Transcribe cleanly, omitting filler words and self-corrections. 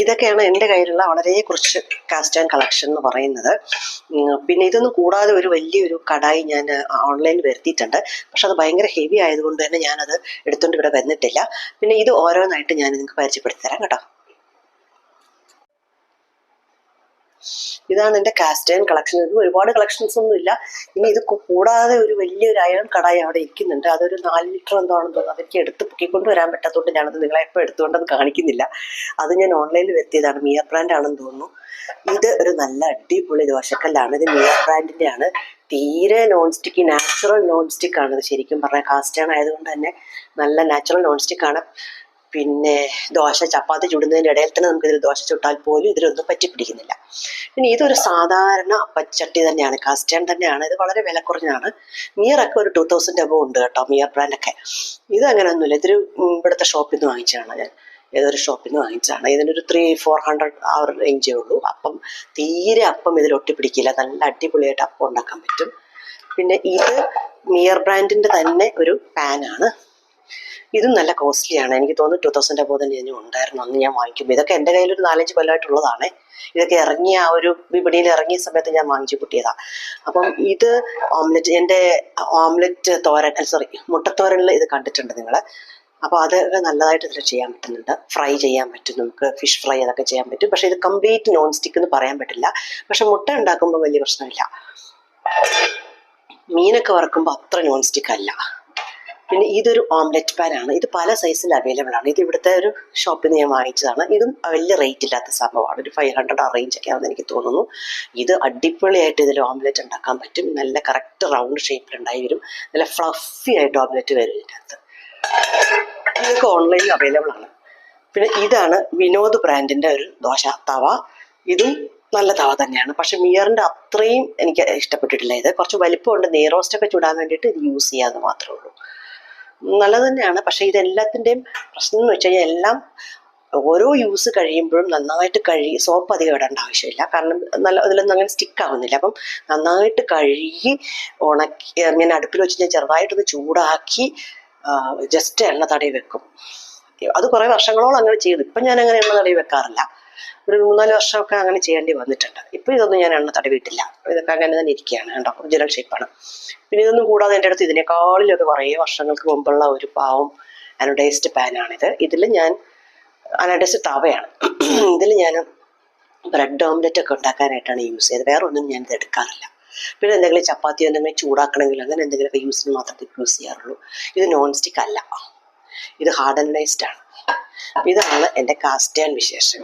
ഇതൊക്കെയാണ് എൻ്റെ കയ്യിലുള്ള വളരെ കുറച്ച് കാസ്റ്റ് ആൻഡ് കളക്ഷൻ എന്ന് പറയുന്നത്. പിന്നെ ഇതൊന്നും കൂടാതെ ഒരു വലിയൊരു കടായി ഞാൻ ഓൺലൈനിൽ വരുത്തിയിട്ടുണ്ട്. പക്ഷെ അത് ഭയങ്കര ഹെവി ആയതുകൊണ്ട് തന്നെ ഞാനത് എടുത്തുകൊണ്ട് ഇവിടെ വന്നിട്ടില്ല. പിന്നെ ഇത് ഓരോന്നായിട്ട് ഞാൻ നിങ്ങൾക്ക് പരിചയപ്പെടുത്തി തരാം കേട്ടോ. ഇതാണ് എൻ്റെ കാസ്റ്റ് അയൺ കളക്ഷൻ. ഇത് ഒരുപാട് കളക്ഷൻസ് ഒന്നും ഇല്ല. ഇനി ഇത് കൂടാതെ ഒരു വലിയൊരു അയൺ കടായി അവിടെ ഇരിക്കുന്നുണ്ട്. അതൊരു 4 ലിറ്റർ എന്താണെന്ന് തോന്നുന്നു. അതെനിക്ക് എടുത്ത് പൊക്കിക്കൊണ്ട് വരാൻ പറ്റാത്തതുകൊണ്ട് ഞാനത് നിങ്ങളെ എപ്പോൾ എടുത്തുകൊണ്ടത് കാണിക്കുന്നില്ല. അത് ഞാൻ ഓൺലൈനിൽ വരുത്തിയതാണ്. മിയർ ബ്രാൻഡ് ആണെന്ന് തോന്നുന്നു. ഇത് ഒരു നല്ല അടിപൊളി ദോശക്കല്ലാണ്. ഇത് മിയർ ബ്രാൻഡിൻ്റെ ആണ്. തീരെ non stick, natural non stick ആണ്. ഇത് ശരിക്കും പറഞ്ഞാൽ കാസ്റ്റ് അയൺ ആയതുകൊണ്ട് തന്നെ നല്ല നാച്ചുറൽ നോൺ സ്റ്റിക്ക് ആണ്. പിന്നെ ദോശ ചപ്പാത്തി ചുടുന്നതിൻ്റെ ഇടയിൽ തന്നെ നമുക്കിതിൽ ദോശ ചുട്ടാൽ പോലും ഇതിലൊന്നും പറ്റിപ്പിടിക്കുന്നില്ല. പിന്നെ ഇതൊരു സാധാരണ അപ്പച്ചട്ടി തന്നെയാണ്, കാസ്റ്റ് അയൺ തന്നെയാണ്. ഇത് വളരെ വില കുറഞ്ഞാണ്. മിയറൊക്കെ ഒരു 2000 എബോ ഉണ്ട് കേട്ടോ, മിയർ ബ്രാൻഡൊക്കെ. ഇത് അങ്ങനെയൊന്നുമില്ല. ഇതൊരു ഇവിടുത്തെ ഷോപ്പിൽ നിന്ന് വാങ്ങിച്ചതാണ്. ഞാൻ ഏതൊരു ഷോപ്പിൽ നിന്ന് വാങ്ങിച്ചതാണ്. ഇതിനൊരു 300-400 ആ ഒരു റേഞ്ചേ ഉള്ളൂ. അപ്പം തീരെ അപ്പം ഇതിൽ ഒട്ടിപ്പിടിക്കില്ല. നല്ല അടിപൊളിയായിട്ട് അപ്പം ഉണ്ടാക്കാൻ പറ്റും. പിന്നെ ഇത് മിയർ ബ്രാൻഡിൻ്റെ തന്നെ ഒരു പാനാണ്. ഇതും നല്ല കോസ്റ്റ്ലിയാണ്. എനിക്ക് തോന്നുന്നു 2000 എബോ തന്നെ ഇതിനും ഉണ്ടായിരുന്നു അന്ന് ഞാൻ വാങ്ങിക്കുമ്പോൾ. ഇതൊക്കെ എൻ്റെ കയ്യിലൊരു 4-5 കൊല്ലമായിട്ടുള്ളതാണ്. ഇതൊക്കെ ഇറങ്ങിയ ആ ഒരു വിപണിയിൽ ഇറങ്ങിയ സമയത്ത് ഞാൻ വാങ്ങിച്ചു കൂട്ടിയതാണ്. അപ്പം ഇത് ഓംലെറ്റ്, എൻ്റെ ഓംലെറ്റ് തോരൻ, സോറി മുട്ടത്തോരനിൽ ഇത് കണ്ടിട്ടുണ്ട് നിങ്ങൾ. അപ്പോൾ അതൊക്കെ നല്ലതായിട്ട് ഇതിൽ ചെയ്യാൻ പറ്റുന്നുണ്ട്. ഫ്രൈ ചെയ്യാൻ പറ്റും, നമുക്ക് ഫിഷ് ഫ്രൈ അതൊക്കെ ചെയ്യാൻ പറ്റും. പക്ഷേ ഇത് കംപ്ലീറ്റ് നോൺ സ്റ്റിക്ക് എന്ന് പറയാൻ പറ്റില്ല. പക്ഷെ മുട്ട ഉണ്ടാക്കുമ്പോൾ വലിയ പ്രശ്നമില്ല. മീനൊക്കെ വറക്കുമ്പോൾ അത്ര നോൺ സ്റ്റിക്ക് അല്ല. പിന്നെ ഇതൊരു ഓംലെറ്റ് പാനാണ്. ഇത് പല സൈസിൽ അവൈലബിൾ ആണ്. ഇത് ഇവിടുത്തെ ഒരു ഷോപ്പിൽ നിന്ന് ഞാൻ വാങ്ങിച്ചതാണ്. ഇതും വലിയ റേറ്റ് ഇല്ലാത്ത സംഭവമാണ്. ഒരു 500 ആ റേഞ്ചൊക്കെ ആണെന്ന് എനിക്ക് തോന്നുന്നു. ഇത് അടിപൊളിയായിട്ട് ഇതിൽ ഓംലെറ്റ് ഉണ്ടാക്കാൻ പറ്റും. നല്ല കറക്റ്റ് റൗണ്ട് ഷേപ്പിലുണ്ടായി വരും. നല്ല ഫ്ലഫി ആയിട്ട് ഓംലെറ്റ് വരും ഇതിനകത്ത്. ഇതൊക്കെ ഓൺലൈനിൽ അവൈലബിൾ ആണ്. പിന്നെ ഇതാണ് വിനോദ് ബ്രാൻഡിൻ്റെ ഒരു ദോശ തവ. ഇതും നല്ല തവ തന്നെയാണ്. പക്ഷെ മിയറിൻ്റെ അത്രയും എനിക്ക് ഇഷ്ടപ്പെട്ടിട്ടില്ല. ഇത് കുറച്ച് വലിപ്പമുണ്ട്. നെയ്റോസ്റ്റൊക്കെ ചൂടാൻ വേണ്ടിയിട്ട് ഇത് യൂസ് ചെയ്യാമെന്ന് മാത്രമേ ഉള്ളൂ. നല്ലത് തന്നെയാണ്. പക്ഷേ ഇതെല്ലാത്തിൻ്റെയും പ്രശ്നം എന്ന് വെച്ച് കഴിഞ്ഞാൽ എല്ലാം ഓരോ യൂസ് കഴിയുമ്പോഴും നന്നായിട്ട് സോപ്പ് അധികം ഇടേണ്ട ആവശ്യമില്ല. കാരണം ഇതിലൊന്നും അങ്ങനെ സ്റ്റിക്ക് ആവുന്നില്ല. അപ്പം നന്നായിട്ട് കഴുകി ഉണക്കി ഞാൻ അടുപ്പിൽ വെച്ച് ഞാൻ ചെറുതായിട്ടൊന്ന് ചൂടാക്കി ജസ്റ്റ് എണ്ണ തടവി വെക്കും. അത് കുറേ വർഷങ്ങളോളം അങ്ങനെ ചെയ്തു. ഇപ്പം ഞാൻ അങ്ങനെ എണ്ണ തടവി വെക്കാറില്ല. ഒരു 3-4 വർഷമൊക്കെ അങ്ങനെ ചെയ്യേണ്ടി വന്നിട്ടുണ്ട്. ഇപ്പം ഇതൊന്നും ഞാൻ എണ്ണ തടവിയിട്ടില്ല. ഇതൊക്കെ അങ്ങനെ തന്നെ ഇരിക്കുകയാണ് കേട്ടോ. ഒറിജിനൽ ഷേപ്പാണ്. പിന്നെ ഇതൊന്നും കൂടാതെ എൻ്റെ അടുത്ത് ഇതിനേക്കാളിലൊക്കെ കുറേ വർഷങ്ങൾക്ക് മുമ്പുള്ള ഒരു പാവം അനഡൈസ്ഡ് പാനാണിത്. ഇതിൽ ഞാൻ അനഡൈസ്ഡ് തവയാണ്. ഇതിൽ ഞാൻ ബ്രെഡ് ഓംലെറ്റ് ഒക്കെ ഉണ്ടാക്കാനായിട്ടാണ് യൂസ് ചെയ്തത്. വേറെ ഒന്നും ഞാൻ ഇത് എടുക്കാറില്ല. പിന്നെ എന്തെങ്കിലും ചപ്പാത്തി എന്തെങ്കിലും ചൂടാക്കണമെങ്കിൽ അങ്ങനെ എന്തെങ്കിലുമൊക്കെ യൂസിന് മാത്രമേ യൂസ് ചെയ്യാറുള്ളൂ. ഇത് നോൺ സ്റ്റിക്ക് അല്ല, ഇത് ഹാർഡ് അനഡൈസ്ഡ് ആണ്. ഇതാണ് എൻ്റെ കാസ്റ്റ് അയൺ വിശേഷങ്ങൾ.